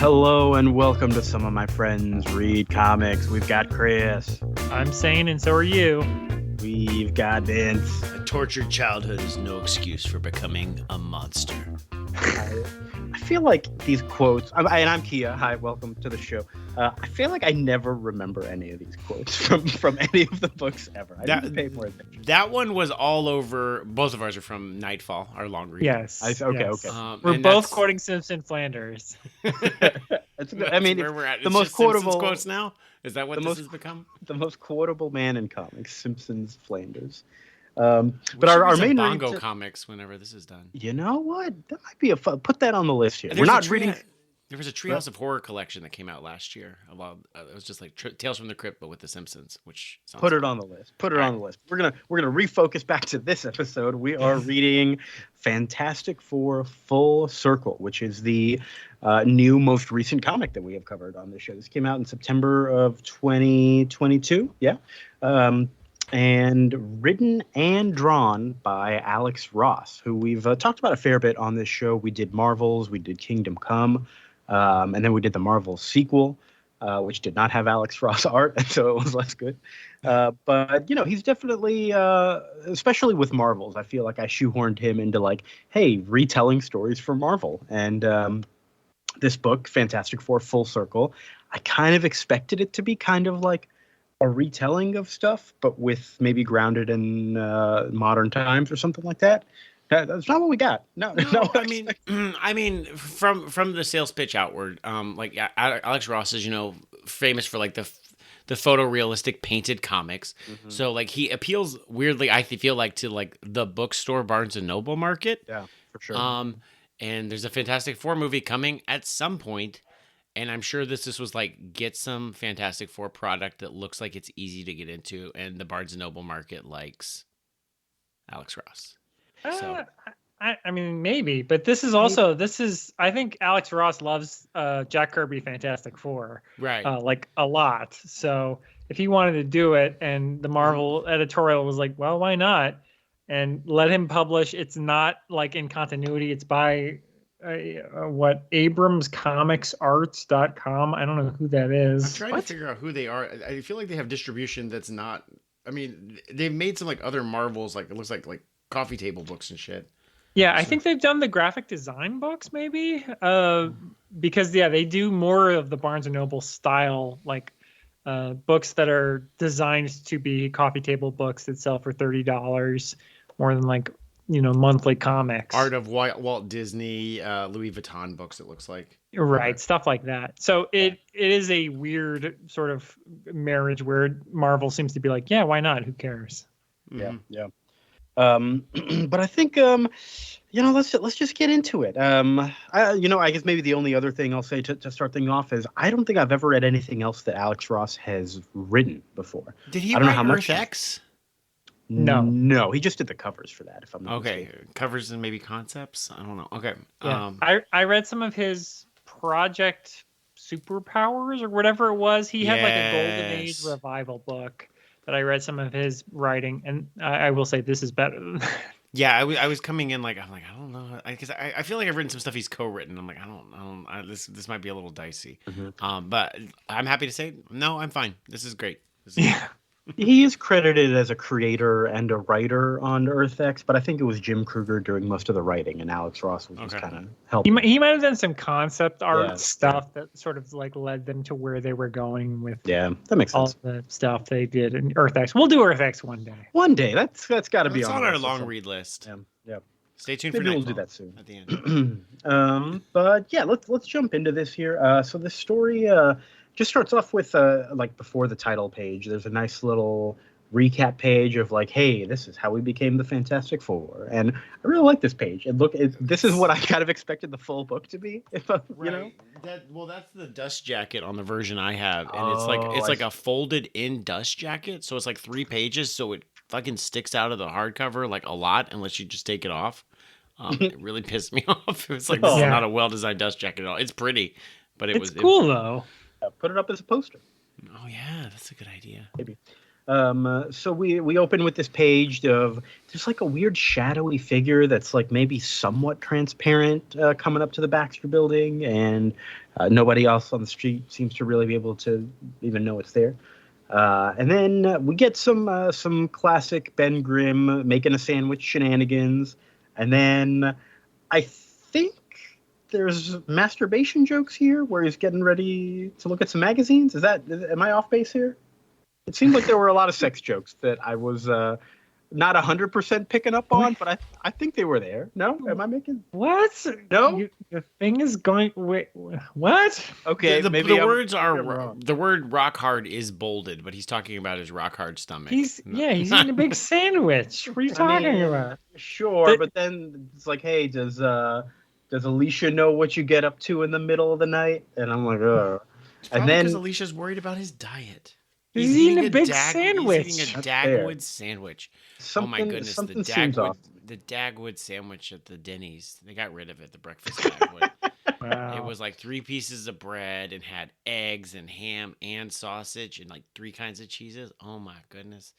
Hello and welcome to Some of My Friends Read Comics. We've got Chris. I'm sane and so are you. We've got Vince. A tortured childhood is no excuse for becoming a monster. I feel like these quotes, and I'm Kia. Hi, welcome to the show. I feel like I never remember any of these quotes from any of the books ever. I need to pay more attention. That one was all over. Both of ours are from Knightfall, our long read. Yes. Okay. We're both quoting Simpson Flanders. I mean, where we're at. The it's most just quotable Simpsons quotes now. Is that what this has become? The most quotable man in comics, Simpsons Flanders. But our main Bongo comics whenever this is done. You know what? That might be put that on the list here. We're not reading. There was a Treehouse of Horror collection that came out last year. It was just like Tales from the Crypt, but with the Simpsons, which sounds put it on the list. Put it on the list. We're gonna refocus back to this episode. We are reading Fantastic Four: Full Circle, which is the new, most recent comic that we have covered on this show. This came out in September of 2022. Yeah. And written and drawn by Alex Ross, who we've talked about a fair bit on this show. We did Marvels, we did Kingdom Come, and then we did the Marvel sequel, which did not have Alex Ross art, so it was less good. But, you know, he's definitely, especially with Marvels, I feel like I shoehorned him into, like, hey, retelling stories for Marvel. And this book, Fantastic Four: Full Circle, I kind of expected it to be kind of like a retelling of stuff, but with maybe grounded in modern times or something like that. That's not what we got. No. I mean, from the sales pitch outward, like Alex Ross is, famous for like the photorealistic painted comics. Mm-hmm. So like he appeals weirdly, I feel like, to like the bookstore Barnes and Noble market. Yeah, for sure. And there's a Fantastic Four movie coming at some point. And I'm sure this was like, get some Fantastic Four product that looks like it's easy to get into, and the Barnes & Noble market likes Alex Ross. So. I mean, maybe, but I think Alex Ross loves Jack Kirby Fantastic Four, right? Like a lot. So if he wanted to do it, and the Marvel editorial was like, well, why not? And let him publish. It's not like in continuity. It's by abramscomicsarts.com. I don't know who that is. I'm trying to figure out who they are. I feel like they have distribution that's not. I mean, they've made some like other Marvels, like it looks like coffee table books and shit. Yeah, I think they've done the graphic design books maybe, because they do more of the Barnes and Noble style, like books that are designed to be coffee table books that sell for $30, more than like monthly comics. Art of Walt Disney, Louis Vuitton books, it looks like. Right, stuff like that. So it is a weird sort of marriage where Marvel seems to be like, yeah, why not? Who cares? Yeah. But I think let's just get into it. I guess maybe the only other thing I'll say to start things off is I don't think I've ever read anything else that Alex Ross has written before. Did he I don't write know how much Earth X? No, he just did the covers for that. If I'm not mistaken. Covers and maybe concepts. I don't know. Okay, yeah. I read some of his Project Superpowers or whatever it was. He had like a Golden Age revival book that I read some of his writing, and I will say this is better than that. Yeah, I was coming in like I don't know, because I feel like I've written some stuff he's co-written. I'm like this might be a little dicey. Mm-hmm. But I'm happy to say no, I'm fine. This is great. He is credited as a creator and a writer on Earth X, but I think it was Jim Kruger doing most of the writing, and Alex Ross was just kind of helping. He might have done some concept art stuff that sort of like led them to where they were going with. Yeah, that makes sense. All the stuff they did in Earth X. We'll do Earth X one day. One day, that's got to be on our long read list. Yeah. Stay tuned Maybe for we'll do that soon at the end. But yeah, let's jump into this here. So the story just starts off with like before the title page. There's a nice little recap page of like, hey, this is how we became the Fantastic Four, and I really like this page. And this is what I kind of expected the full book to be. If that's the dust jacket on the version I have, and it's like a folded in dust jacket, so it's like 3 pages, so it fucking sticks out of the hardcover like a lot unless you just take it off. It really pissed me off. It was like, this is not a well designed dust jacket at all. It's pretty, but it's cool though. Put it up as a poster. Oh yeah, that's a good idea. Maybe. So we open with this page of there's like a weird shadowy figure that's like maybe somewhat transparent coming up to the Baxter building, and Nobody else on the street seems to really be able to even know it's there. And then we get some classic Ben Grimm making a sandwich shenanigans. And then I think there's masturbation jokes here where he's getting ready to look at some magazines. Am I off base here? It seemed like there were a lot of sex jokes that I was not 100% picking up on, but I think they were there. No? Am I making... What? No? The thing is going... Wait, what? Okay, the maybe words I'm are... wrong. The word rock hard is bolded, but he's talking about his rock hard stomach. He's eating a big sandwich. What are you talking about? Sure, but then it's like, hey, does Alicia know what you get up to in the middle of the night? And I'm like, oh. And then because Alicia's worried about his diet. He's eating a big sandwich. He's eating a Dagwood sandwich. Oh my goodness, the Dagwood sandwich at the Denny's. They got rid of it, the breakfast Dagwood. Wow. It was like 3 pieces of bread and had eggs and ham and sausage and like 3 kinds of cheeses. Oh my goodness.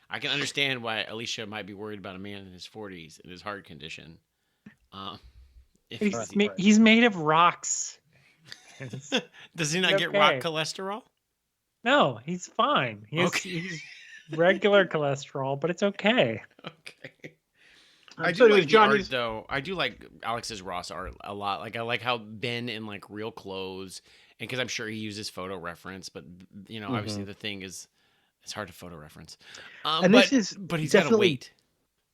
I can understand why Alicia might be worried about a man in his 40s and his heart condition. He's made of rocks. Does he not get rock cholesterol? No, he's fine. He's regular cholesterol, but it's okay. Okay. I do like Johnny's art, though. I do like Alex's Ross art a lot. Like I like how Ben in like real clothes, and because I'm sure he uses photo reference, but obviously the thing is, it's hard to photo reference. And but he's got to wait.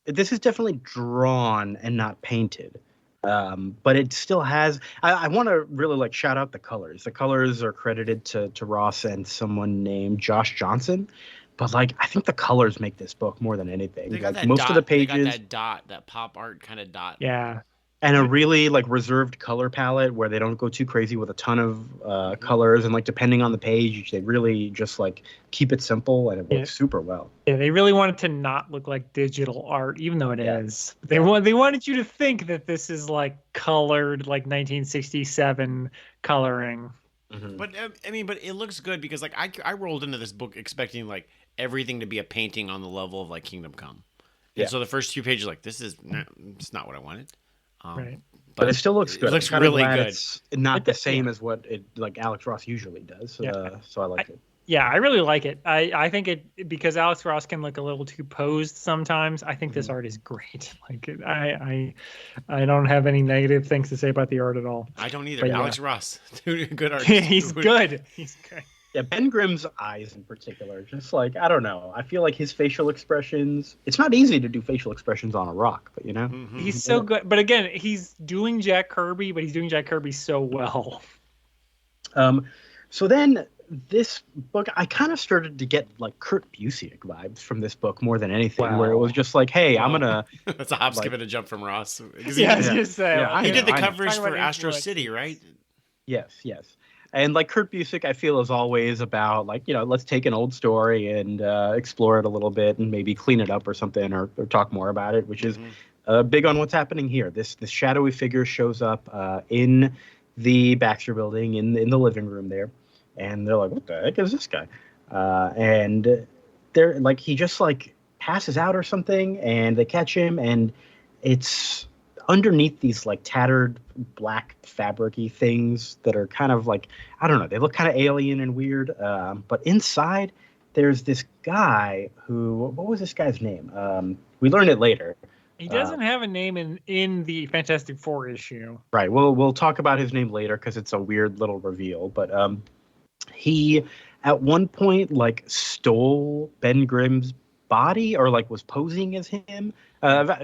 This is definitely drawn and not painted. But it still has. I want to really like shout out the colors. The colors are credited to Ross and someone named Josh Johnson. But like, I think the colors make this book more than anything. They got like that most dot. of the pages, they got that dot, that pop art kind of dot. Yeah. And a really like reserved color palette where they don't go too crazy with a ton of colors, and like depending on the page, they really just like keep it simple, and it works super well. Yeah, they really wanted to not look like digital art, even though it is. They wanted you to think that this is like colored, like 1967 coloring. Mm-hmm. But I mean, but it looks good because like I rolled into this book expecting like everything to be a painting on the level of like Kingdom Come, and so the first 2 pages like it's not what I wanted. Right. But it still looks good. It looks really good. It's not the same as what it like Alex Ross usually does. So I like it. Yeah, I really like it. I think it because Alex Ross can look a little too posed sometimes. I think this art is great. Like I don't have any negative things to say about the art at all. I don't either. But Alex Ross, good art. He's good. He's good. Yeah, Ben Grimm's eyes in particular, just like, I don't know. I feel like his facial expressions, it's not easy to do facial expressions on a rock, but Mm-hmm. He's so good. But again, he's doing Jack Kirby, but he's doing Jack Kirby so well. So then this book, I kind of started to get like Kurt Busiek vibes from this book more than anything, where it was just like, hey, I'm going to... That's a hop, skip, and a jump from Ross. He did the covers for Astro City, right? Yes. And like Kurt Busiek, I feel is always about like, let's take an old story and explore it a little bit and maybe clean it up or something or talk more about it, which is big on what's happening here. This shadowy figure shows up in the Baxter building in the living room there. And they're like, what the heck is this guy? And they're like, he just like passes out or something and they catch him, and it's underneath these like tattered black fabric-y things that are kind of like, I don't know, they look kind of alien and weird. But inside there's this guy who, what was this guy's name? We learned it later. He doesn't have a name in the Fantastic Four issue. Right. We'll talk about his name later because it's a weird little reveal. But he at one point like stole Ben Grimm's body or like was posing as him.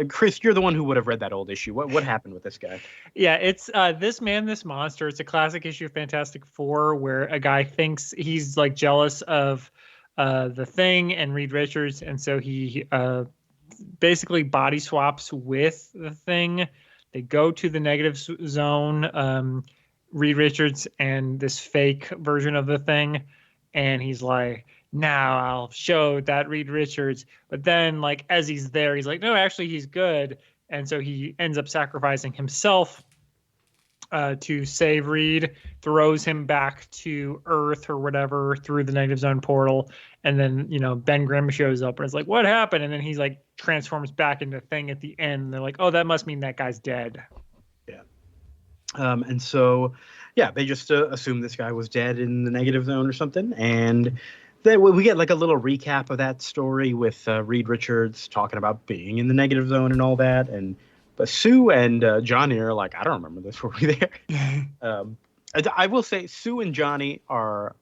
Chris, you're the one who would have read that old issue. What happened with this guy? Yeah, it's This Man, This Monster. It's a classic issue of Fantastic Four where a guy thinks he's like jealous of the Thing and Reed Richards, and so he basically body swaps with the Thing. They go to the negative zone, Reed Richards and this fake version of the Thing, and he's like, now I'll show that Reed Richards. But then, like, as he's there, he's like, no, actually, he's good. And so he ends up sacrificing himself to save Reed, throws him back to Earth or whatever through the negative zone portal. And then, Ben Grimm shows up and it's like, what happened? And then he's like transforms back into Thing at the end. And they're like, oh, that must mean that guy's dead. Yeah. And so yeah, they just assumed this guy was dead in the negative zone or something, and then we get like a little recap of that story with Reed Richards talking about being in the negative zone and all that, but Sue and Johnny are like, I don't remember this. Were we there? I will say Sue and Johnny are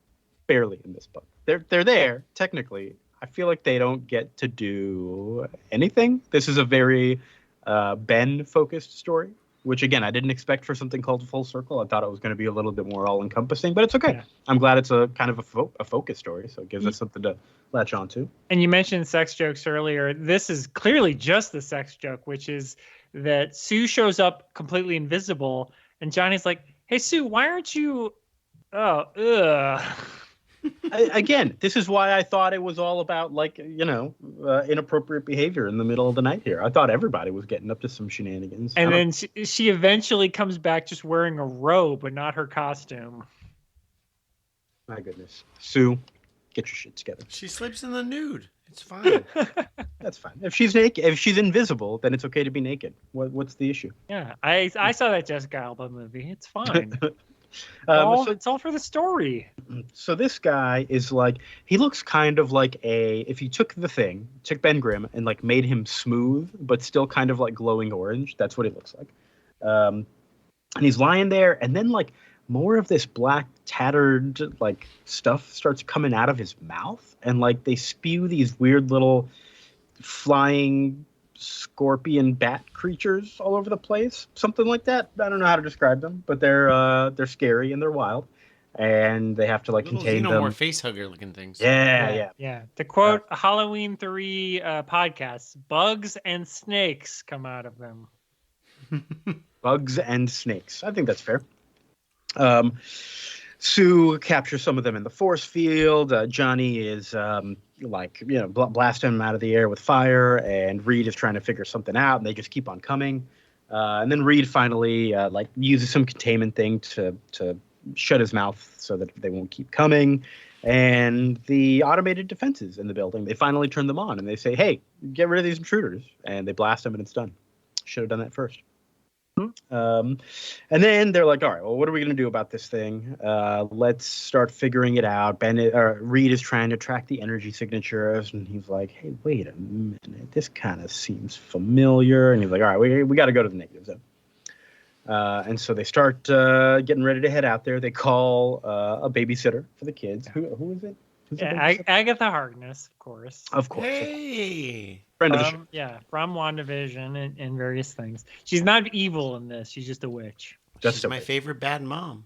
barely in this book. They're there technically. I feel like they don't get to do anything. This is a very Ben focused story, which again I didn't expect for something called Full Circle. I thought it was going to be a little bit more all encompassing, but it's okay. Yeah. I'm glad it's a kind of a focus story, so it gives us something to latch on to. And you mentioned sex jokes earlier. This is clearly just the sex joke, which is that Sue shows up completely invisible, and Johnny's like, "Hey Sue, why aren't you?" Oh, ugh. Again, this is why I thought it was all about, like, inappropriate behavior in the middle of the night here. I thought everybody was getting up to some shenanigans. And then she eventually comes back just wearing a robe, but not her costume. My goodness. Sue, get your shit together. She sleeps in the nude. It's fine. That's fine. If she's naked, if she's invisible, then it's okay to be naked. What's the issue? Yeah, I saw that Jessica Alba movie. It's fine. It's all for the story. So this guy is like, he looks kind of like if you took Ben Grimm and like made him smooth, but still kind of like glowing orange. That's what he looks like. And he's lying there, and then like more of this black tattered like stuff starts coming out of his mouth, and like they spew these weird little flying scorpion bat creatures all over the place, something like that. I don't know how to describe them, but they're scary and they're wild, and they have to like contain them. More face hugger looking things. Yeah. To quote Halloween 3 podcast, bugs and snakes come out of them. Bugs and snakes. I think that's fair. Sue captures some of them in the force field. Johnny is blasting them out of the air with fire, and Reed is trying to figure something out, and they just keep on coming. And then Reed finally uses some containment thing to shut his mouth so that they won't keep coming. And the automated defenses in the building, they finally turn them on, and they say, "Hey, get rid of these intruders," and they blast them, and it's done. Should have done that first. And then they're like, all right, well, what are we going to do about this thing? Let's start figuring it out. Reed is trying to track the energy signatures, and he's like, hey, wait a minute. This kind of seems familiar. And he's like, all right, we got to go to the negative zone. And so they start getting ready to head out there. They call a babysitter for the kids. Who is it? Agatha Harkness, of course. Of course. Hey. Friend of the show. Yeah, from WandaVision and various things. She's not evil in this. She's just a witch. She's my favorite bad mom.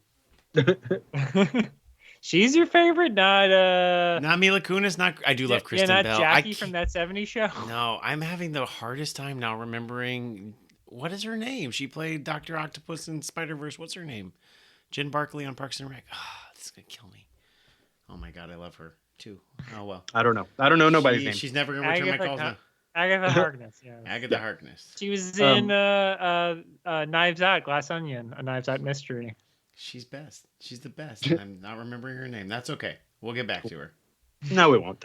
She's your favorite? Not Mila Kunis. I do love Kristen Bell. Not Jackie from That 70s Show? No, I'm having the hardest time now remembering what is her name. She played Dr. Octopus in Spider-Verse. What's her name? Jen Barkley on Parks and Rec. This is going to kill me. Oh my God, I love her too. Oh well. I don't know nobody's name. She's never gonna return my calls now. Agatha Harkness, yeah. Agatha Harkness. She was in Knives Out, Glass Onion, a Knives Out mystery. She's best. She's the best. I'm not remembering her name. That's okay. We'll get back to her. No, we won't.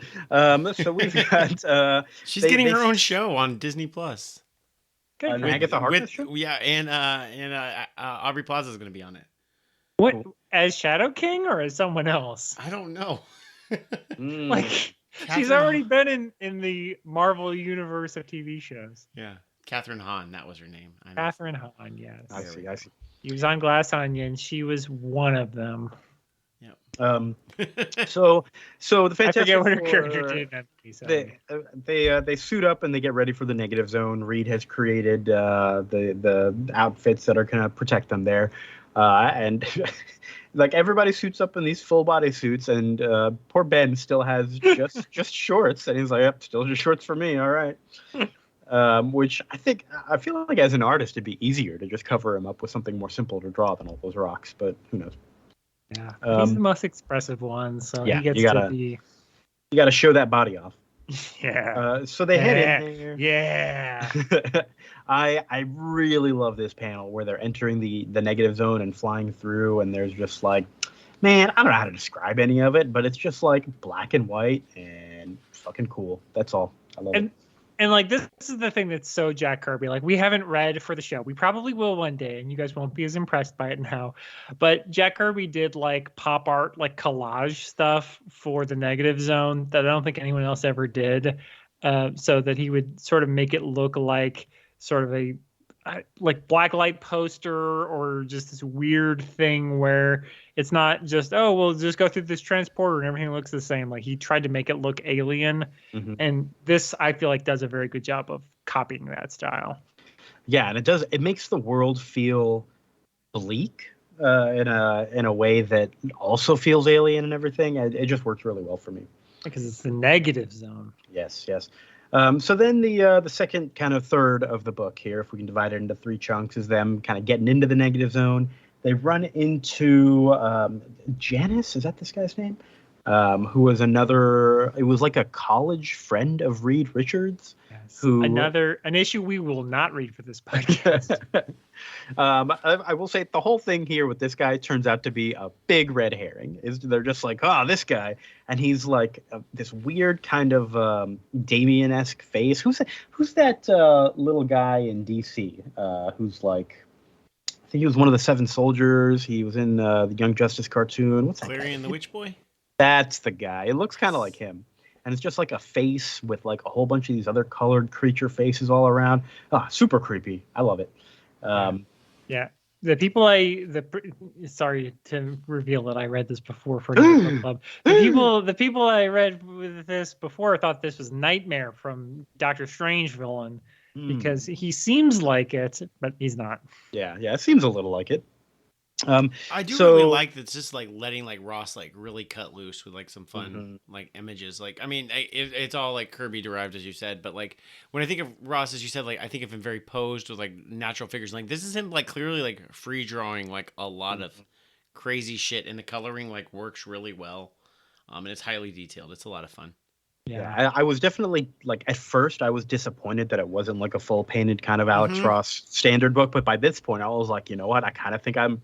So we've got. She's getting her own show on Disney Plus. Good. Agatha Harkness show? Yeah, and Aubrey Plaza is going to be on it. What, as Shadow King or as someone else? I don't know. She's already been in the Marvel universe of TV shows. Yeah, Catherine Hahn, that was her name. Catherine Hahn, yes. I see. She was on Glass Onion. She was one of them. Yep. So the Fantastic I forget what her Four, character did. They suit up and they get ready for the negative zone. Reed has created the outfits that are going to protect them there. And like everybody suits up in these full body suits, and poor Ben still has just shorts, and he's like, "Yep, still just shorts for me." All right, which I feel like as an artist it'd be easier to just cover him up with something more simple to draw than all those rocks, but who knows? Yeah, he's the most expressive one, so yeah, he gets you gotta show that body off. Yeah. So they head in there. Yeah. I really love this panel where they're entering the negative zone and flying through, and there's just like, man, I don't know how to describe any of it, but it's just like black and white and fucking cool. That's all. I love it. And like this is the thing that's so Jack Kirby. Like we haven't read for the show. We probably will one day, and you guys won't be as impressed by it now. But Jack Kirby did like pop art, like collage stuff for the Negative Zone that I don't think anyone else ever did. So that he would sort of make it look like sort of a like blacklight poster or just this weird thing where it's not just, oh, we'll just go through this transporter and everything looks the same. Like he tried to make it look alien. And this, I feel like, does a very good job of copying that style. Yeah, and it makes the world feel bleak in a way that also feels alien and everything. It just works really well for me. Because it's the Negative Zone. Yes. So then the second kind of third of the book here, if we can divide it into 3 chunks, is them kind of getting into the Negative Zone. They run into Janice. Is that this guy's name? Who was it was like a college friend of Reed Richards. Yes. Who an issue we will not read for this podcast. I will say the whole thing here with this guy turns out to be a big red herring. They're just like, this guy, and he's like this weird kind of Damien-esque face. Who's that little guy in DC? Who's like, I think he was one of the 7 Soldiers. He was in the Young Justice cartoon. What's that? Clarion the Witch Boy. That's the guy. It looks kind of like him. And it's just like a face with like a whole bunch of these other colored creature faces all around. Super creepy. I love it. Yeah. Sorry to reveal that I read this before for the book club. The people I read with this before thought this was Nightmare from Doctor Strange villain because he seems like it, but he's not. Yeah. It seems a little like it. I do really like that's just like letting like Ross like really cut loose with like some fun like images. Like, I mean, it's all like Kirby derived, as you said, but like when I think of Ross, as you said, like I think of him very posed with like natural figures. Like this is him like clearly like free drawing like a lot of crazy shit, and the coloring like works really well. And it's highly detailed. It's a lot of fun. Yeah, I was definitely like at first I was disappointed that it wasn't like a full painted kind of Alex Ross standard book, but by this point I was like, you know what, I kind of think I'm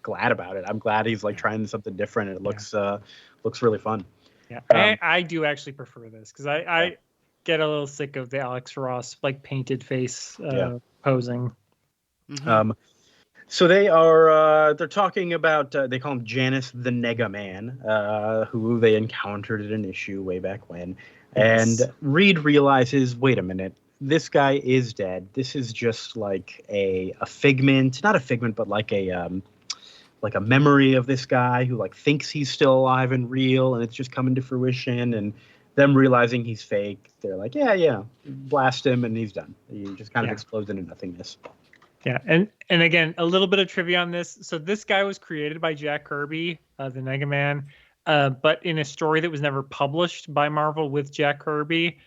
glad about it. I'm glad he's like trying something different, and it looks really fun. Yeah, I do actually prefer this because I get a little sick of the Alex Ross like painted face posing. So they're talking about, they call him Janice the Nega Man, who they encountered at an issue way back when. Yes. And Reed realizes, wait a minute, this guy is dead. This is just like a figment, not a figment, but like a memory of this guy who like thinks he's still alive and real, and it's just coming to fruition. And them realizing he's fake, they're like, yeah, blast him, and he's done. He just kind of explodes into nothingness. Yeah, and again, a little bit of trivia on this. So this guy was created by Jack Kirby, the Nega Man, but in a story that was never published by Marvel with Jack Kirby.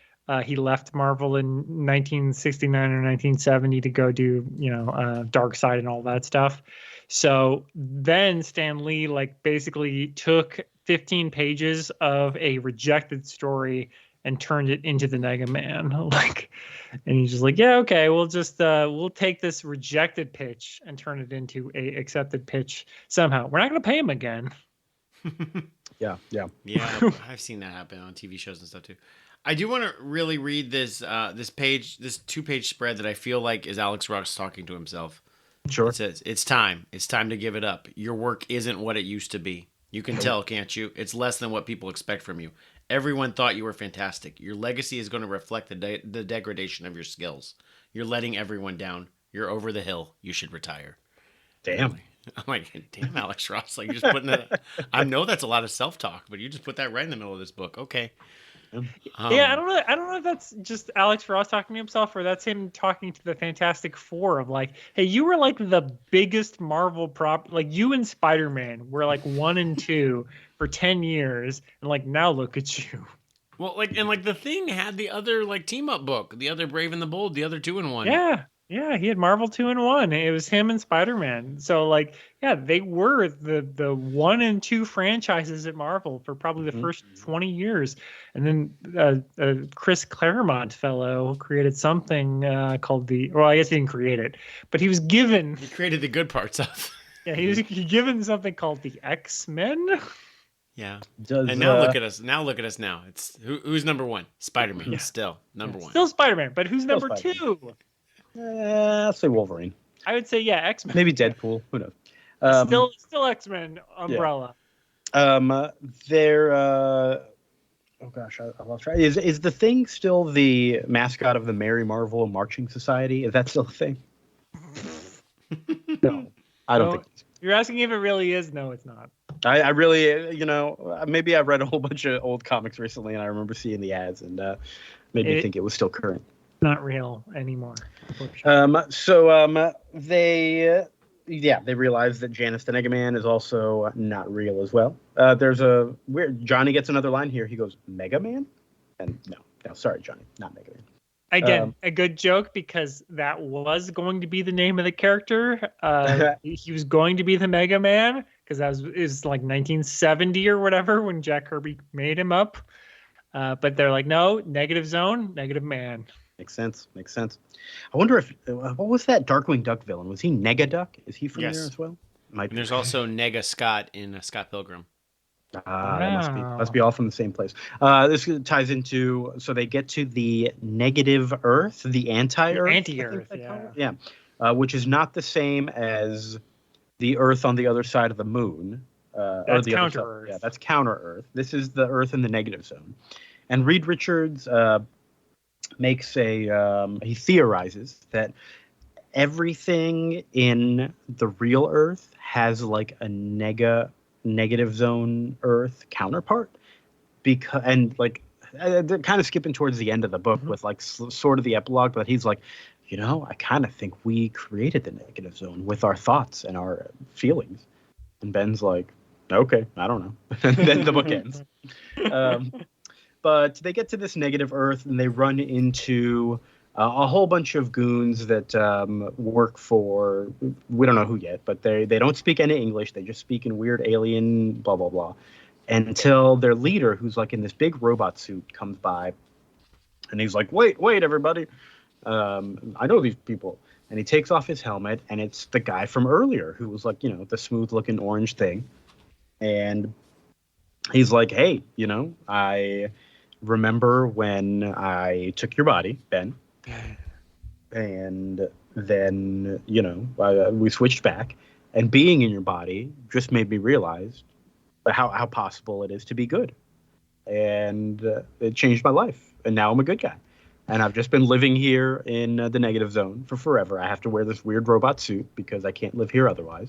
He left Marvel in 1969 or 1970 to go do, Dark Side and all that stuff. So then Stan Lee basically took 15 pages of a rejected story and turned it into the Nega Man. And he's just like, yeah, okay, we'll just we'll take this rejected pitch and turn it into a accepted pitch somehow. We're not going to pay him again. Yeah. I've seen that happen on TV shows and stuff too. I do want to really read this this 2-page spread that I feel like is Alex Ross talking to himself. Sure. It says, it's time to give it up. Your work isn't what it used to be. You can tell, can't you? It's less than what people expect from you. Everyone thought you were fantastic. Your legacy is going to reflect the degradation of your skills. You're letting everyone down. You're over the hill. You should retire. Damn. I'm like, damn, Alex Ross. Like, you're just putting it. I know that's a lot of self-talk, but you just put that right in the middle of this book. Okay. I don't know if that's just Alex Ross talking to himself or that's him talking to the Fantastic Four of like, hey, you were like the biggest Marvel prop, like you and Spider-Man were like 1 and 2 for 10 years, and like now look at you. Well, the Thing had the other team up book, the other Brave and the Bold, the other 2-in-1. Yeah, he had Marvel 2-in-1. It was him and Spider-Man. So they were the 1 and 2 franchises at Marvel for probably the first 20 years. And then Chris Claremont fellow created something called I guess he didn't create it, but he was given. He created the good parts of. Yeah, he was given something called the X-Men. Yeah. Does, And now look at us. Now look at us now. It's who's number one? Spider-Man. Yeah. Still number one. Still Spider-Man, but who's Still number Spider-Man. 2? I'll say Wolverine. I would say X-Men. Maybe Deadpool. Who knows? Still X-Men umbrella. They're oh gosh, I lost track. Is the Thing still the mascot of the Mary Marvel Marching Society? Is that still a thing? No, I don't think. You're asking if it really is? No, it's not. I really, maybe I read a whole bunch of old comics recently, and I remember seeing the ads, and made me think it was still current. Not real anymore. They realize that Janice the Mega Man is also not real as well. There's a weird. Johnny gets another line here. He goes, "Mega Man," and no, sorry, Johnny, not Mega Man. Again, a good joke because that was going to be the name of the character. He was going to be the Mega Man because that is like 1970 or whatever when Jack Kirby made him up. But they're like, no, Negative Zone, Negative Man. Makes sense. I wonder if what was that Darkwing Duck villain? Was he Negaduck? Is he from there as well? And there's also Nega Scott in Scott Pilgrim. That must be all from the same place. This ties into, so they get to the negative Earth, the anti-Earth. Anti-Earth, yeah. Which is not the same as the Earth on the other side of the moon. That's Counter-Earth. Yeah, that's Counter-Earth. This is the Earth in the negative zone. And Reed Richards makes he theorizes that everything in the real Earth has like a negative zone Earth counterpart, kind of skipping towards the end of the book with like sort of the epilogue, but he's like, I kind of think we created the negative zone with our thoughts and our feelings. And Ben's like, okay, I don't know. And then the book ends. But they get to this negative Earth and they run into a whole bunch of goons that work for, we don't know who yet, but they don't speak any English. They just speak in weird alien blah, blah, blah. Until their leader, who's like in this big robot suit, comes by. And he's like, wait, everybody. I know these people. And he takes off his helmet, and it's the guy from earlier who was like, the smooth-looking orange thing. And he's like, hey, I remember when I took your body, Ben. And then, we switched back. And being in your body just made me realize how possible it is to be good. And it changed my life. And now I'm a good guy. And I've just been living here in the negative zone for forever. I have to wear this weird robot suit because I can't live here otherwise.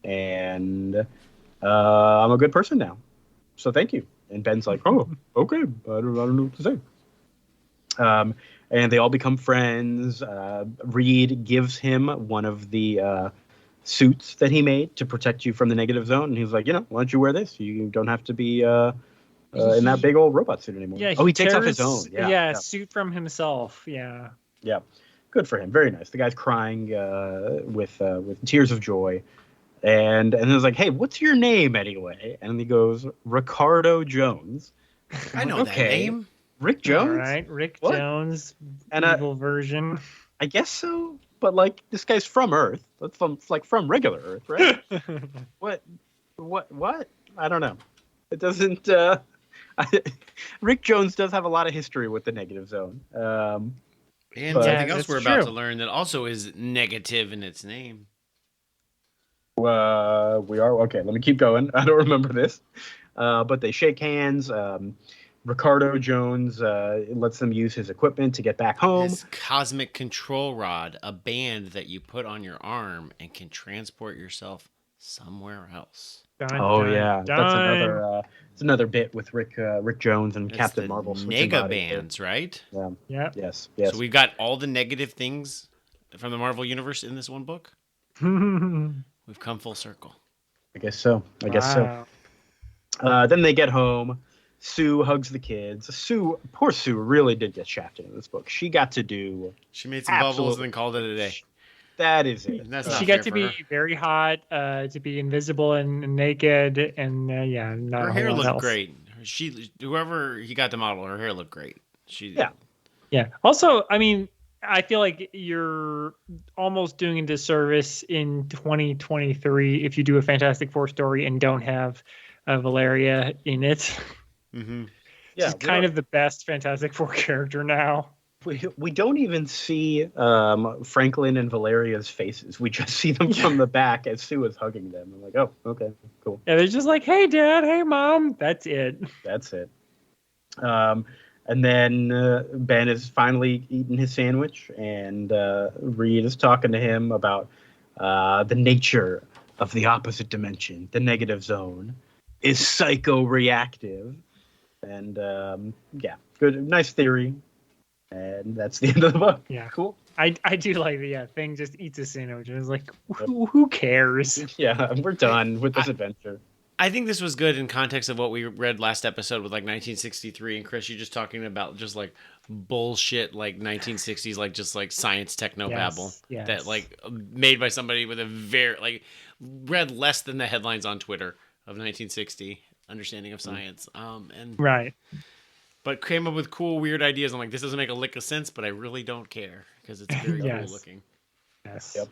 And I'm a good person now. So thank you. And Ben's like, oh, okay. I don't know what to say. And they all become friends. Reed gives him one of the suits that he made to protect you from the negative zone. And he's like, why don't you wear this? You don't have to be in that big old robot suit anymore. Yeah, he takes off his own. Yeah, suit from himself. Yeah. Yeah. Good for him. Very nice. The guy's crying with tears of joy. And it was like, hey, what's your name anyway? And he goes, Ricardo Jones. I know that name. Rick Jones? All right, Rick Jones, and evil version. I guess so, but like this guy's from Earth. That's from regular Earth, right? What? I don't know. It doesn't. Rick Jones does have a lot of history with the negative zone. And something else we're about to learn that also is negative in its name. We are okay. Let me keep going. I don't remember this, but they shake hands. Ricardo Jones lets them use his equipment to get back home. His cosmic control rod, a band that you put on your arm and can transport yourself somewhere else. That's another bit with Rick Jones and Captain Marvel. Nega bands, right? Yeah. Yes. So we've got all the negative things from the Marvel universe in this one book. We've come full circle. I guess so. Then they get home. Sue hugs the kids. Poor Sue really did get shafted in this book. She got to do. She made some bubbles and then called it a day. That is it. She got to be very hot, to be invisible and naked, and her hair looked great. Whoever he got the model, her hair looked great. Yeah. Also, I mean, I feel like you're almost doing a disservice in 2023 if you do a Fantastic Four story and don't have Valeria in it. Mm-hmm. Yeah, She's kind of the best Fantastic Four character now. we don't even see Franklin and Valeria's faces. We just see them from the back as Sue is hugging them. I'm like, oh, okay, cool. Yeah, they're just like, hey, Dad, hey, Mom. That's it. That's it. And then Ben is finally eating his sandwich, and Reed is talking to him about the nature of the opposite dimension, the negative zone, is psychoreactive. And yeah, good, nice theory. And that's the end of the book. Yeah, cool. I do like the Thing just eats a sandwich and is like, who cares? Yeah, we're done with this adventure. I think this was good in context of what we read last episode with like 1963, and Chris, you just talking about just like bullshit like 1960s, like just like science techno babble that like made by somebody with a very like read less than the headlines on Twitter of 1960 understanding of science. And right. But came up with cool, weird ideas. I'm like, this doesn't make a lick of sense, but I really don't care because it's very cool looking. Yes. Yep.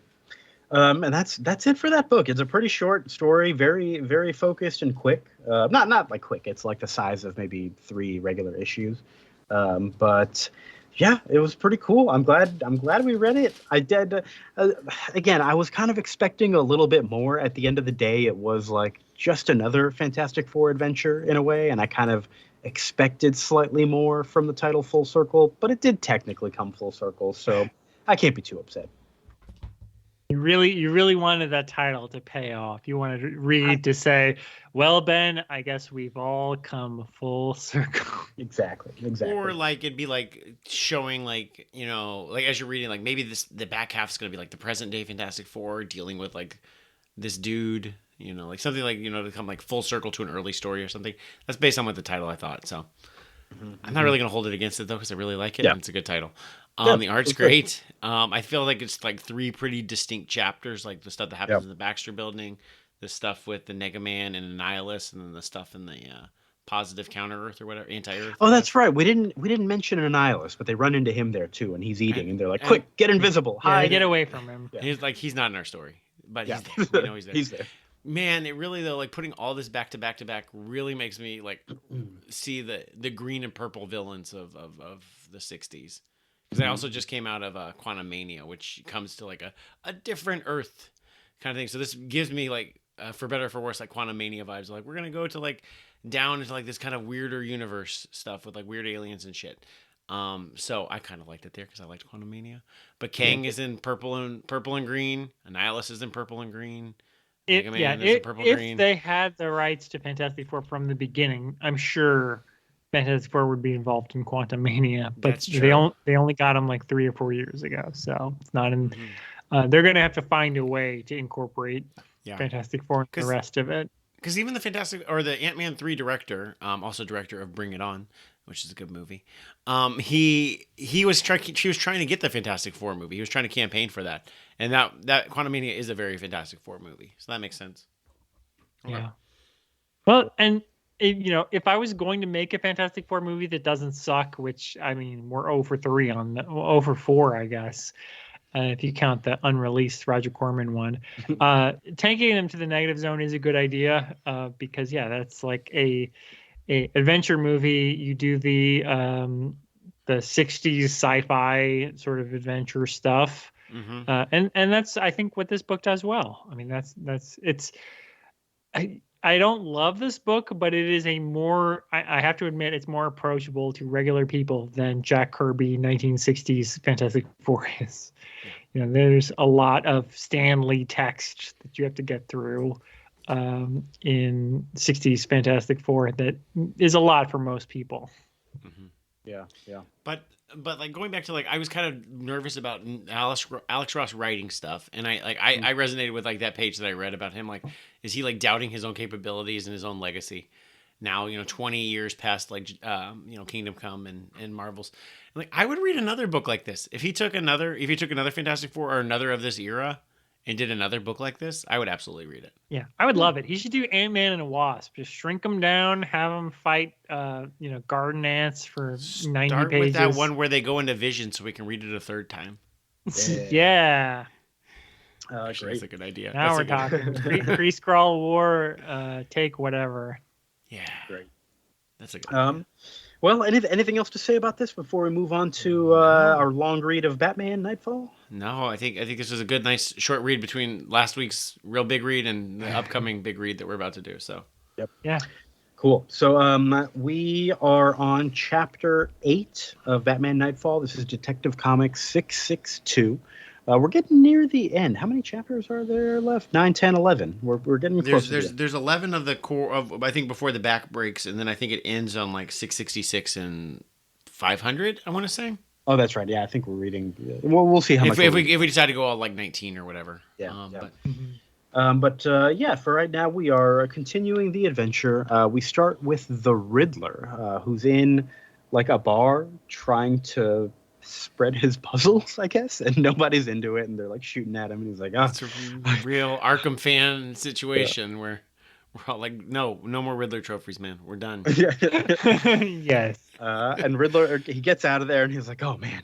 And that's it for that book. It's a pretty short story, very, very focused and quick. Not like quick. It's like the size of maybe 3 regular issues. But yeah, it was pretty cool. I'm glad we read it. I did. Again, I was kind of expecting a little bit more. At the end of the day, it was like just another Fantastic Four adventure in a way, and I kind of expected slightly more from the title Full Circle, but it did technically come full circle, so I can't be too upset. You really wanted that title to pay off. You wanted Reed to say, well, Ben, I guess we've all come full circle. Exactly. Or like it'd be like showing like, you know, like as you're reading, like maybe the back half is going to be like the present day Fantastic Four dealing with like this dude, you know, like something like, you know, to come like full circle to an early story or something. That's based on what the title I thought. So I'm not really going to hold it against it though, because I really like it. Yeah. And it's a good title. The art's great. I feel like it's like 3 pretty distinct chapters, like the stuff that happens in the Baxter building, the stuff with the Nega Man and Annihilus, and then the stuff in the positive counter Earth or whatever, anti-Earth. Oh, that's right. We didn't mention Annihilus, but they run into him there too, and he's eating, and they're like, "Quick, get invisible! Hide, get away from him." Yeah. He's not in our story, but he's there. We know he's there. He's there. Man, it really though, like putting all this back to back to back, really makes me like see the green and purple villains of the '60s. Because I also just came out of Quantum Mania, which comes to like a different Earth kind of thing. So this gives me like, for better or for worse, like Quantum Mania vibes. Like we're gonna go to like down into like this kind of weirder universe stuff with like weird aliens and shit. So I kind of liked it there because I liked Quantum Mania. But Kang is in purple and green. Annihilus is in purple and green. If they had the rights to Fantastic Four from the beginning, I'm sure Fantastic Four would be involved in Quantum Mania, but they only got them like 3 or 4 years ago, so it's not in. They're going to have to find a way to incorporate Fantastic Four and the rest of it. Because even the Ant-Man 3 director, also director of Bring It On, which is a good movie, she was trying to get the Fantastic Four movie. He was trying to campaign for that, and that Quantum Mania is a very Fantastic Four movie, so that makes sense. Okay. Yeah. Well, and. If I was going to make a Fantastic Four movie that doesn't suck, which I mean, we're 0 for 3 on 0 for 4, I guess, if you count the unreleased Roger Corman one. Taking them to the negative zone is a good idea because that's like a adventure movie. You do the 60s sci-fi sort of adventure stuff, and that's I think what this book does well. I mean, I don't love this book, but it is I have to admit, it's more approachable to regular people than Jack Kirby 1960s Fantastic Four is. There's a lot of Stan Lee text that you have to get through in 60s Fantastic Four that is a lot for most people. Yeah. But like going back to like I was kind of nervous about Alex Ross writing stuff, and I resonated with like that page that I read about him. Like, is he like doubting his own capabilities and his own legacy? Now 20 years past like Kingdom Come and Marvels, and, like I would read another book like this if he took another Fantastic Four or another of this era and did another book like this. I would absolutely read it. Yeah, I would love it. He should do Ant-Man and a Wasp. Just shrink them down, have them fight, garden ants for 90 Start pages. with that one where they go into vision, so we can read it a third time. Yeah. Great. That's a good idea. Now we're talking. Pre-scroll war, take whatever. Yeah. Great. That's a good idea. Well, anything else to say about this before we move on to our long read of Batman Nightfall? No, I think this was a good, nice short read between last week's real big read and the upcoming big read that we're about to do. So. Yep. Yeah. Cool. So we are on chapter 8 of Batman Nightfall. This is Detective Comics 662. We're getting near the end. How many chapters are there left? 9, 10, 11. We're getting close. There's 11 of the core of, I think, before the back breaks, and then I think it ends on like 666 and 500. I want to say. Oh, that's right. Yeah, I think we're reading. We'll see how much. If we decide to go all like 19 or whatever. Yeah. Yeah. But for right now, we are continuing the adventure. We start with the Riddler, who's in like a bar trying to spread his puzzles, I guess, and nobody's into it, and they're like shooting at him, and he's like, It's a real Arkham fan situation where we're all like, no more Riddler trophies, man. We're done. Yes. And Riddler, he gets out of there, and he's like, oh man,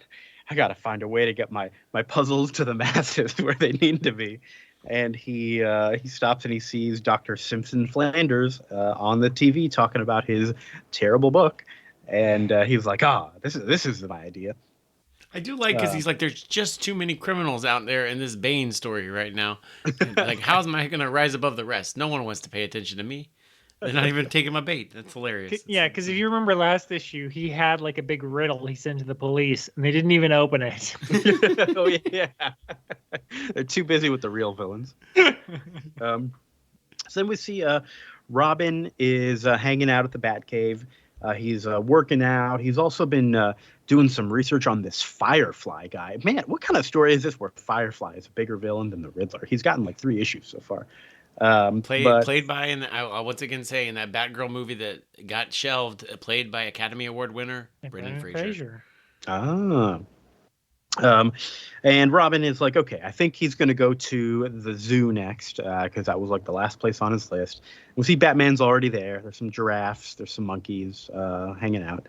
I gotta find a way to get my puzzles to the masses where they need to be. And he stops and he sees Dr. Simpson Flanders on the TV talking about his terrible book, and he's like, this is my idea. I do like because he's like, there's just too many criminals out there in this Bane story right now. And, like, how am I going to rise above the rest? No one wants to pay attention to me. They're not even taking my bait. That's hilarious. Yeah, because if you remember last issue, he had like a big riddle he sent to the police, and they didn't even open it. Oh yeah, they're too busy with the real villains. So then we see Robin is hanging out at the Batcave. He's working out. He's also been doing some research on this Firefly guy. Man, what kind of story is this where Firefly is a bigger villain than the Riddler? He's gotten like 3 issues so far. Played by, and I'll once again say, in that Batgirl movie that got shelved, played by Academy Award winner Brendan Fraser. And Robin is like, okay, I think he's going to go to the zoo next because that was like the last place on his list. We see Batman's already there. There's some giraffes. There's some monkeys hanging out.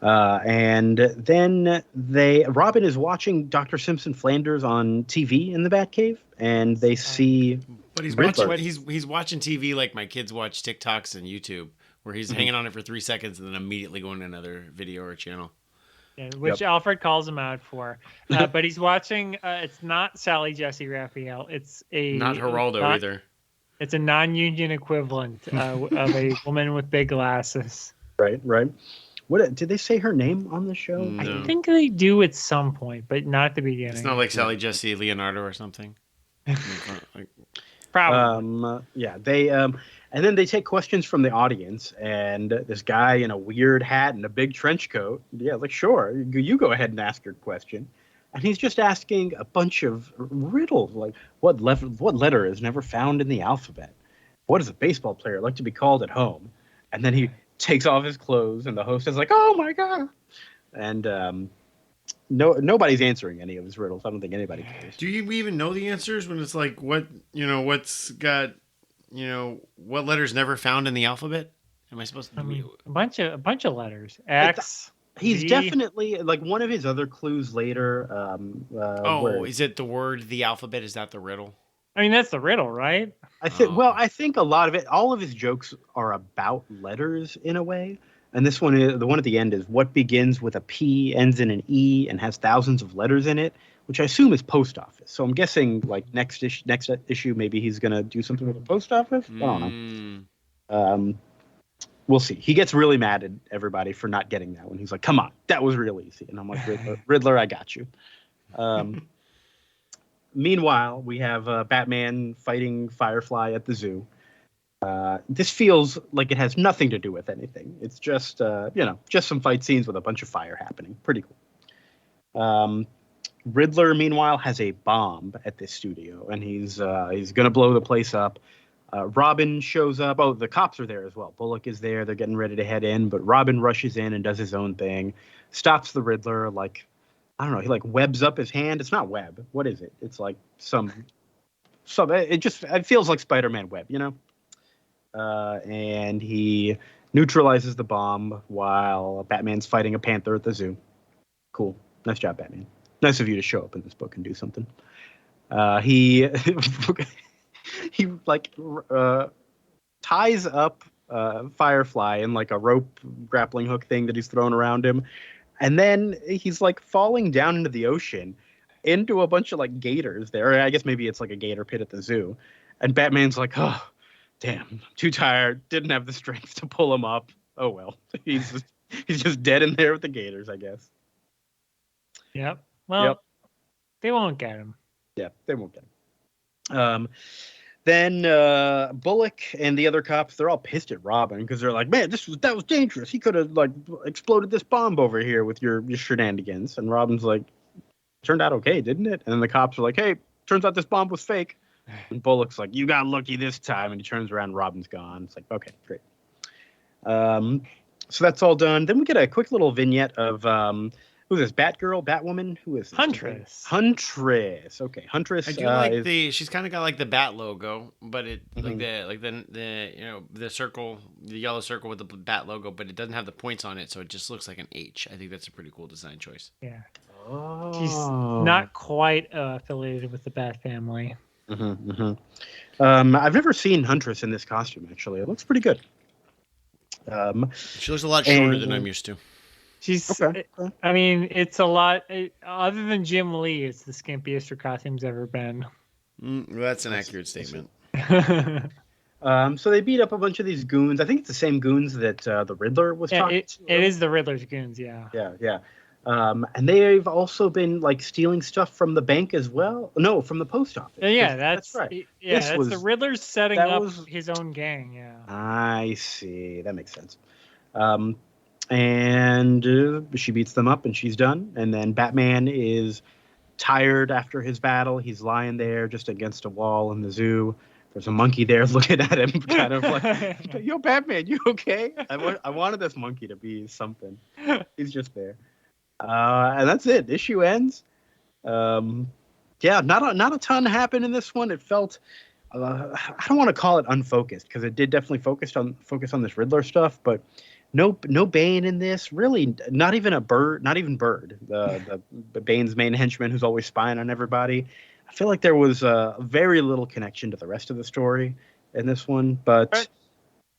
And then Robin is watching Dr. Simpson Flanders on TV in the Batcave, and they see. But he's watching TV like my kids watch TikToks and YouTube, where he's hanging on it for 3 seconds and then immediately going to another video or channel. Yeah, which Alfred calls him out for. But he's watching. It's not Sally Jesse Raphael. It's not Geraldo either. It's a non-union equivalent of a woman with big glasses. Right. What did they say her name on the show? No. I think they do at some point, but not at the beginning. It's not like Sally Jesse Leonardo or something. Probably. They and then they take questions from the audience, and this guy in a weird hat and a big trench coat. Yeah, like, sure, you go ahead and ask your question. And he's just asking a bunch of riddles, like what letter is never found in the alphabet? What does a baseball player like to be called at home? And then he takes off his clothes, and the host is like, "Oh my god!" And nobody's answering any of his riddles. I don't think anybody cares. Do you even know the answers when it's like what's got what letters never found in the alphabet? Am I supposed to? I mean, a bunch of letters. X. He's V. definitely like one of his other clues later. Is it the word the alphabet? Is that the riddle? I mean, that's the riddle, right? I think a lot of it, all of his jokes are about letters in a way. And this one is the one at the end is what begins with a P, ends in an E, and has thousands of letters in it, which I assume is post office. So I'm guessing like next issue, maybe he's gonna do something with the post office. I don't know. We'll see. He gets really mad at everybody for not getting that one. He's like, "Come on, that was real easy." And I'm like, Riddler, I got you. Meanwhile, we have Batman fighting Firefly at the zoo. This feels like it has nothing to do with anything. It's just, just some fight scenes with a bunch of fire happening. Pretty cool. Riddler, meanwhile, has a bomb at this studio, and he's going to blow the place up. Robin shows up. Oh, the cops are there as well. Bullock is there. They're getting ready to head in, but Robin rushes in and does his own thing, stops the Riddler. Like, I don't know. He like webs up his hand. It's not web. What is it? It's like some. It feels like Spider-Man web, and he neutralizes the bomb while Batman's fighting a panther at the zoo. Cool. Nice job, Batman. Nice of you to show up in this book and do something. He like ties up Firefly and like a rope grappling hook thing that he's throwing around him. And then he's like falling down into the ocean into a bunch of like gators there. Or I guess maybe it's like a gator pit at the zoo. And Batman's like, oh, damn, too tired. Didn't have the strength to pull him up. Oh, well, he's just dead in there with the gators, I guess. Yep. Well, they won't get him. Yeah, they won't get him. Then Bullock and the other cops, they're all pissed at Robin because they're like, man, that was dangerous. He could have like exploded this bomb over here with your shenanigans. And Robin's like, turned out okay, didn't it? And then the cops are like, hey, turns out this bomb was fake. And Bullock's like, you got lucky this time. And he turns around, Robin's gone. It's like, okay, great. So that's all done. Then we get a quick little vignette of who's this? Batgirl, Batwoman? Who is this? Huntress. Huntress. Okay, Huntress. I do like she's kind of got like the bat logo, but it like the circle, the yellow circle with the bat logo, but it doesn't have the points on it, so it just looks like an H. I think that's a pretty cool design choice. Yeah. Oh. She's not quite affiliated with the Bat family. I've never seen Huntress in this costume, actually. It looks pretty good. She looks a lot shorter than I'm used to. She's, okay. I mean, it's a lot, other than Jim Lee, it's the skimpiest her costume's ever been. That's an accurate statement. So they beat up a bunch of these goons. I think it's the same goons that the Riddler was talking to. It is the Riddler's goons, yeah. Yeah. And they've also been like stealing stuff from the bank as well. No, from the post office. Yeah, that's right. That's the Riddler's setting up his own gang. Yeah. I see. That makes sense. And she beats them up and she's done. And then Batman is tired after his battle. He's lying there just against a wall in the zoo. There's a monkey there looking at him, kind of like, yo, Batman, you okay? I wanted this monkey to be something. He's just there. And that's it. Issue ends. Not a ton happened in this one. It felt, I don't want to call it unfocused because it did definitely focus on this Riddler stuff, but no Bane in this. Really, not even Bird, the Bane's main henchman who's always spying on everybody. I feel like there was very little connection to the rest of the story in this one, but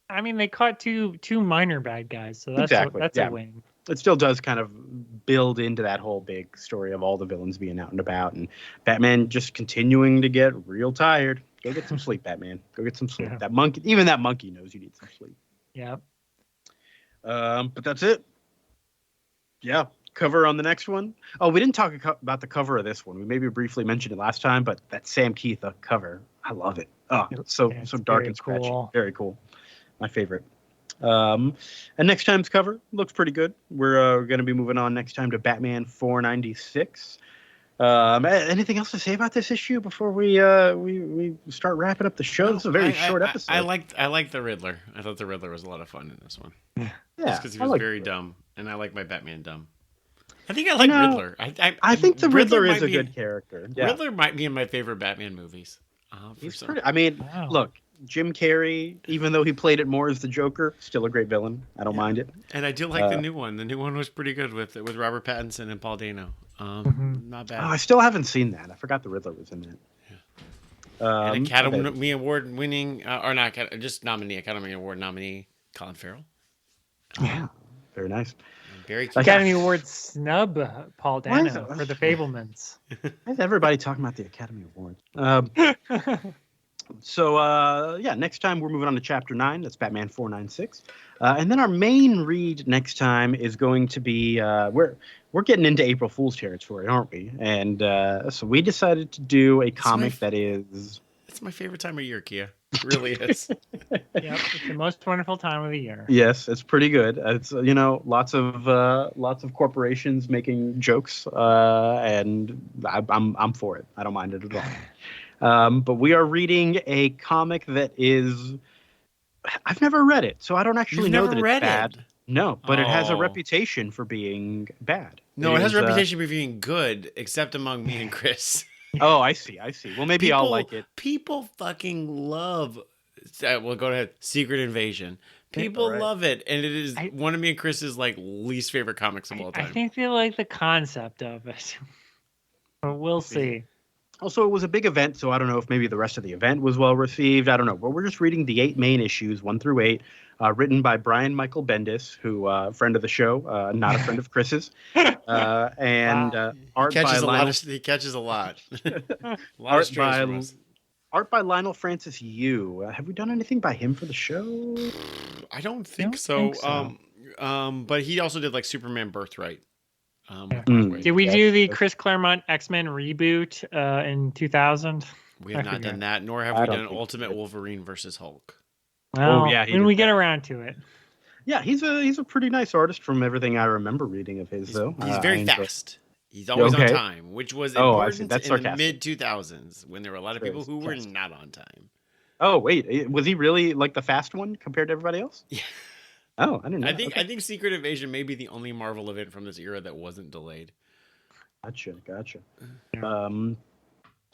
I mean, they caught two minor bad guys, so that's a win. It still does kind of build into that whole big story of all the villains being out and about, and Batman just continuing to get real tired. Go get some sleep, Batman. Go get some sleep. Yeah. Even that monkey knows you need some sleep. Yeah. But that's it. Yeah. Cover on the next one. Oh, we didn't talk about the cover of this one. We maybe briefly mentioned it last time, but that Sam Keith cover, I love it. Oh, it's so dark and scratchy. Cool. Very cool. My favorite. And next time's cover looks pretty good. We're going to be moving on next time to Batman 496. Anything else to say about this issue before we start wrapping up the show? This is a very short episode. I liked the Riddler. I thought the Riddler was a lot of fun in this one. Yeah, just because he was very dumb, and I like my Batman dumb. I think I like Riddler. I think the Riddler is a good character. Yeah. Riddler might be in my favorite Batman movies. He's pretty. I mean, look, Jim Carrey, even though he played it more as the Joker, still a great villain. I don't mind it. And I do like the new one. The new one was pretty good with Robert Pattinson and Paul Dano. Not bad. Oh, I still haven't seen that. I forgot the Riddler was in it. Yeah. And Academy Award winning, or not, just Academy Award nominee, Colin Farrell. Yeah, very nice. Very cute. Academy Award snub Paul Dano for The Fabelmans. Why is everybody talking about the Academy Awards? So next time we're moving on to Chapter 9. That's Batman 496. And then our main read next time is going to be we're getting into April Fool's territory, aren't we? And so we decided to do a comic that is. It's my favorite time of year, Kia. It really is. Yep, it's the most wonderful time of the year. Yes, it's pretty good. It's lots of corporations making jokes, and I'm for it. I don't mind it at all. But we are reading a comic that is. I've never read it, so I don't actually know that it's bad. No, but it has a reputation for being bad. No, it has a reputation for being good, except among me and Chris. Oh, I see. Well, maybe I'll like it. People fucking love. Well, go ahead. Secret Invasion. People love it, and it is one of me and Chris's least favorite comics of all time. I think they like the concept of it, but we'll see. Also, it was a big event, so I don't know if maybe the rest of the event was well received. I don't know. But we're just reading the 8 main issues, 1 through 8, written by Brian Michael Bendis, who friend of the show, not a friend of Chris's, and Wow. He art by catches a Lionel. lot. He catches a lot. A lot of Art strays from by us. art by Lionel Francis Yu. Have we done anything by him for the show? I don't think don't so. think so. But he also did like Superman Birthright. Yeah. Mm. Did we Yeah, do the that's- Chris Claremont X-Men reboot in 2000? We have I not forget. done that, nor have I we don't done think Ultimate we did. Wolverine versus Hulk. Well, yeah, he when did we get that. around to it. Yeah, he's a pretty nice artist from everything I remember reading of his, He's, though. he's I very enjoy- fast. He's always on Okay. time, which was Oh, I see. important That's in the sarcastic. mid 2000s when there were a lot of Very people who were sarcastic. not on time. Oh, wait. Was he really like the fast one compared to everybody else? Yeah. Oh, I didn't know. I think Okay. I think Secret Invasion may be the only Marvel event from this era that wasn't delayed. Gotcha. Yeah.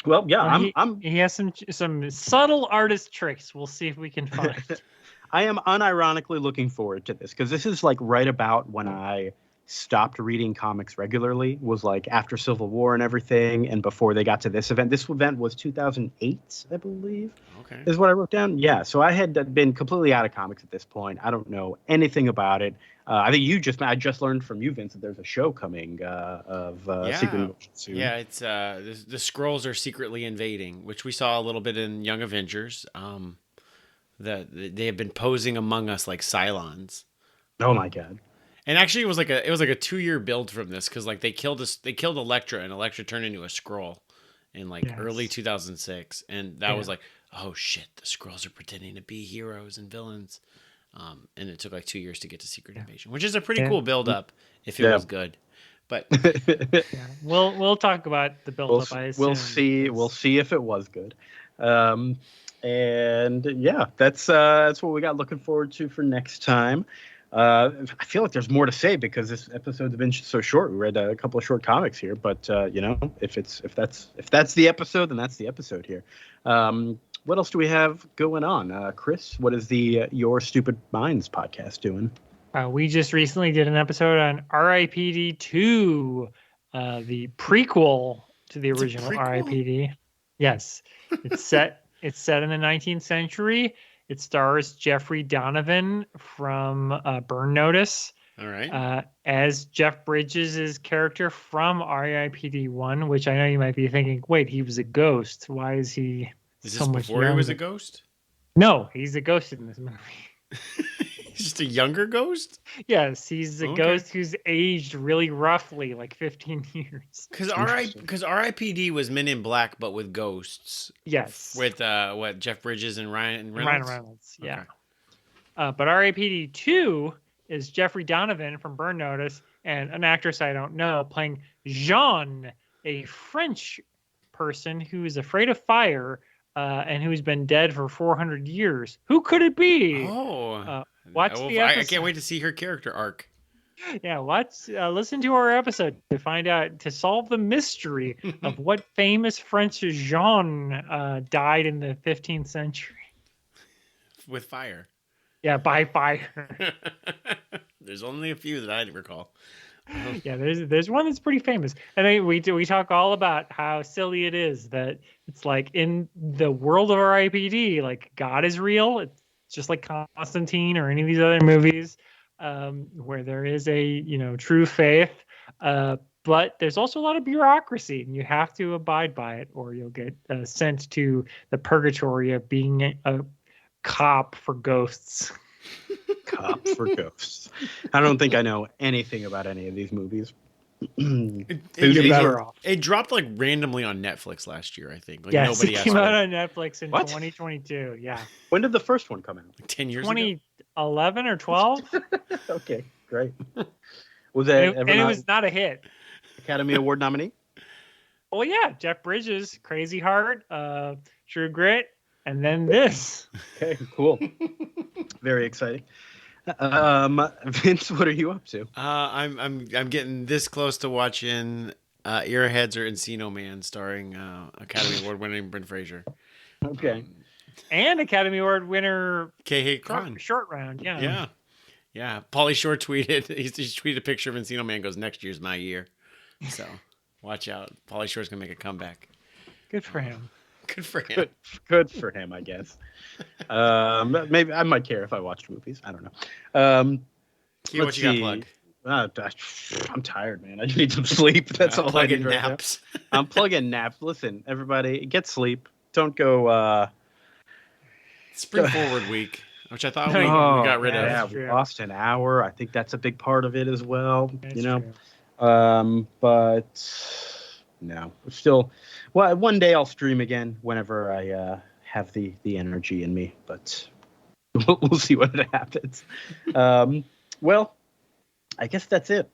Well, yeah, Well, he has some subtle artist tricks. We'll see if we can find. I am unironically looking forward to this because this is like right about when I stopped reading comics regularly, was like after Civil War and everything, and before they got to this event. This event was 2008, I believe, Okay. is what I wrote down. Yeah, so I had been completely out of comics at this point. I don't know anything about it. I think I just learned from you, Vince, that there's a show coming of Secret Invasion soon. Yeah, it's the Skrulls are secretly invading, which we saw a little bit in Young Avengers. That they have been posing among us like Cylons. Oh my god. And actually, it was like a 2-year build from this because like they killed Elektra, and Elektra turned into a Skrull in like Yes. early 2006, and that Yeah. was like, oh shit, the Skrulls are pretending to be heroes and villains. And it took like 2 years to get to Secret Invasion, which is a pretty Yeah. cool build up if it Yeah. was good. But Yeah. We'll talk about the build up. We'll see if it was good. And yeah, that's what we got looking forward to for next time. I feel like there's more to say because this episode's been so short. We read a couple of short comics here, but if that's the episode, then that's the episode here. What else do we have going on? Chris, what is the Your Stupid Minds podcast doing? We just recently did an episode on R.I.P.D. 2, the prequel to the It's a original prequel? R.I.P.D. Yes, it's set in the 19th century. It stars Jeffrey Donovan from Burn Notice all right, as Jeff Bridges' character from R.I.P.D. 1, which I know you might be thinking, wait, he was a ghost. Why is he is so this much before he was a younger? ghost? No, he's a ghost in this movie. He's just a younger ghost. Yes, he's a Okay. ghost who's aged really roughly, like 15 years. Because Interesting. R.I.P.D. was Men in Black, but with ghosts. Yes. With Jeff Bridges and Ryan Reynolds. Ryan Reynolds, yeah. Okay. But R.I.P.D. 2 is Jeffrey Donovan from Burn Notice and an actress I don't know playing Jean, a French person who is afraid of fire and who's been dead for 400 years. Who could it be? Oh, watch well, the I episode. can't wait to see her character arc. Yeah, listen to our episode to find out, to solve the mystery of what famous French Jean died in the 15th century. With fire. Yeah, by fire. There's only a few that I recall. Yeah, there's one that's pretty famous, and we talk all about how silly it is that it's like in the world of R.I.P.D. like God is real. It's just like Constantine or any of these other movies where there is a true faith, but there's also a lot of bureaucracy, and you have to abide by it, or you'll get sent to the purgatory of being a cop for ghosts. Cop for ghosts. I don't think I know anything about any of these movies. You're It better off. dropped like randomly on Netflix last year, I think. Like Yes, nobody it asked came for out it. on Netflix in What? 2022. Yeah, When did the first one come out? Like 10 years ago. 2011 or 12. Okay, great. Was and that it, ever and it not was not a hit. Academy Award nominee? Oh yeah, Jeff Bridges, Crazy Heart, True Grit, and then this. Okay, cool. Very exciting. Vince, what are you up to? I'm getting this close to watching Earheads or Encino Man, starring Academy Award winning Brent Fraser. Okay. And Academy Award winner K.H. Kron. short round. Yeah. Yeah. Pauly Shore tweeted. He tweeted a picture of Encino Man. Goes, next year's my year. So watch out. Pauly Shore's gonna make a comeback. Good for him. Good for him. Good for him, I guess. Maybe I might care if I watched movies. I don't know. Key, what you got plug? I'm tired, man. I just need some sleep. That's all I need right naps. now. I'm plugging naps. Listen, everybody, get sleep. Don't go. Spring forward week, which I thought we got rid of. Yeah, we lost an hour. I think that's a big part of it as well. That's you know, true. but no, still. Well, one day I'll stream again whenever I have the energy in me. But we'll see what happens. Well, I guess that's it.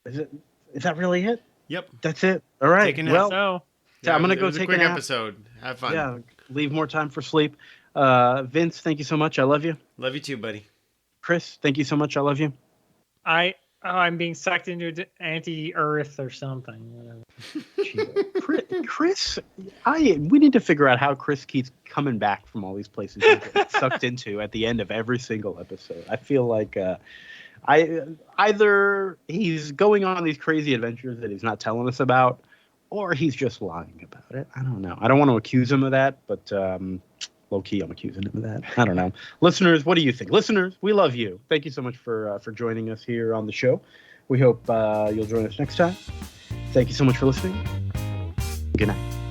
Is that really it? Yep. That's it. All right. Take a nap. Well, So, I'm gonna go it was take a quick a nap. episode. Have fun. Yeah, leave more time for sleep. Vince, thank you so much. I love you. Love you too, buddy. Chris, thank you so much. I love you. I'm being sucked into anti-Earth or something. Chris, we need to figure out how Chris keeps coming back from all these places he gets sucked into at the end of every single episode. I feel like either he's going on these crazy adventures that he's not telling us about, or he's just lying about it. I don't know. I don't want to accuse him of that, but low-key, I'm accusing him of that. I don't know. Listeners, what do you think? Listeners, we love you. Thank you so much for joining us here on the show. We hope you'll join us next time. Thank you so much for listening. Good night.